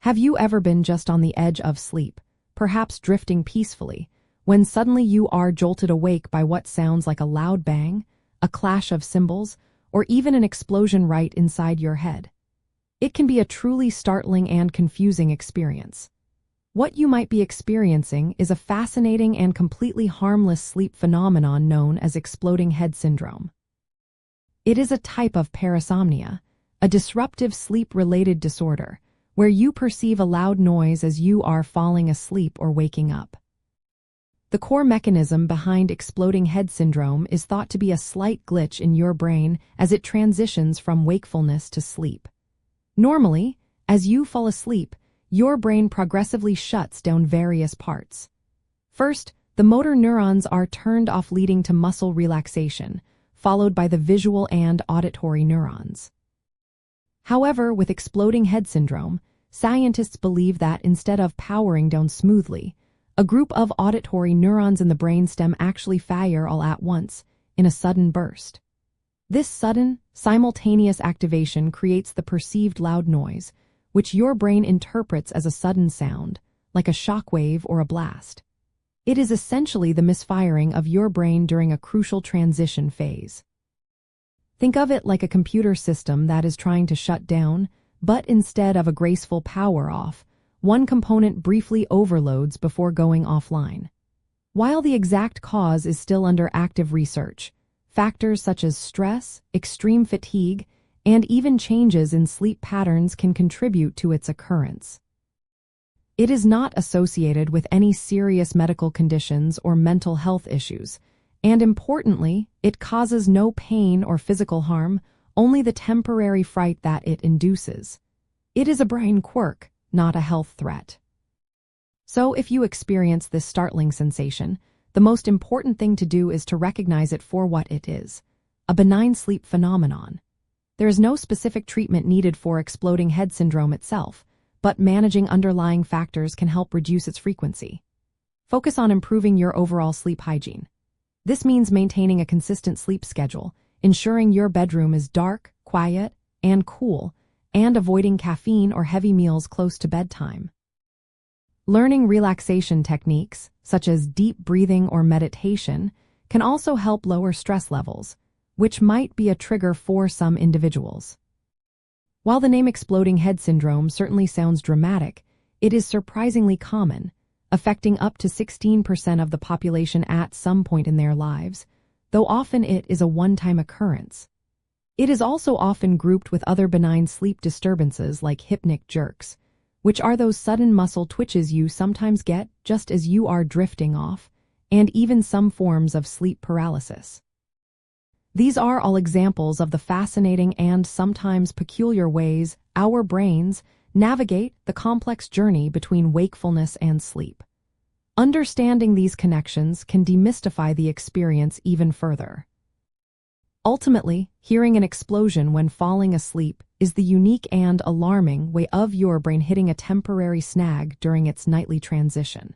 Have you ever been just on the edge of sleep, perhaps drifting peacefully, when suddenly you are jolted awake by what sounds like a loud bang, a clash of cymbals, or even an explosion right inside your head? It can be a truly startling and confusing experience. What you might be experiencing is a fascinating and completely harmless sleep phenomenon known as exploding head syndrome. It is a type of parasomnia, a disruptive sleep-related disorder, where you perceive a loud noise as you are falling asleep or waking up. The core mechanism behind exploding head syndrome is thought to be a slight glitch in your brain as it transitions from wakefulness to sleep. Normally, as you fall asleep, your brain progressively shuts down various parts. First, the motor neurons are turned off, leading to muscle relaxation, followed by the visual and auditory neurons. However, with exploding head syndrome, scientists believe that instead of powering down smoothly, a group of auditory neurons in the brainstem actually fire all at once, in a sudden burst. This sudden, simultaneous activation creates the perceived loud noise, which your brain interprets as a sudden sound, like a shock wave or a blast. It is essentially the misfiring of your brain during a crucial transition phase. Think of it like a computer system that is trying to shut down, but instead of a graceful power off, one component briefly overloads before going offline. While the exact cause is still under active research, factors such as stress, extreme fatigue, and even changes in sleep patterns can contribute to its occurrence. It is not associated with any serious medical conditions or mental health issues, and importantly, it causes no pain or physical harm, only the temporary fright that it induces. It is a brain quirk, not a health threat. So if you experience this startling sensation, the most important thing to do is to recognize it for what it is: a benign sleep phenomenon. There is no specific treatment needed for exploding head syndrome itself, but managing underlying factors can help reduce its frequency. Focus on improving your overall sleep hygiene. This means maintaining a consistent sleep schedule, ensuring your bedroom is dark, quiet, and cool, and avoiding caffeine or heavy meals close to bedtime. Learning relaxation techniques, such as deep breathing or meditation, can also help lower stress levels, which might be a trigger for some individuals. While the name exploding head syndrome certainly sounds dramatic, it is surprisingly common, affecting up to 16% of the population at some point in their lives, though often it is a one-time occurrence. It is also often grouped with other benign sleep disturbances like hypnic jerks, which are those sudden muscle twitches you sometimes get just as you are drifting off, and even some forms of sleep paralysis. These are all examples of the fascinating and sometimes peculiar ways our brains navigate the complex journey between wakefulness and sleep. Understanding these connections can demystify the experience even further. Ultimately, hearing an explosion when falling asleep is the unique and alarming way of your brain hitting a temporary snag during its nightly transition.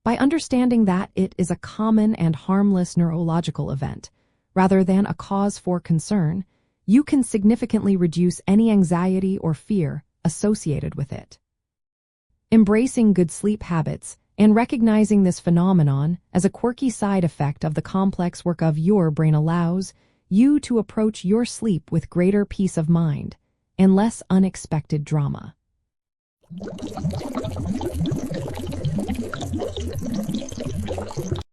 By understanding that it is a common and harmless neurological event, rather than a cause for concern, you can significantly reduce any anxiety or fear associated with it. Embracing good sleep habits and recognizing this phenomenon as a quirky side effect of the complex work of your brain allows you to approach your sleep with greater peace of mind and less unexpected drama.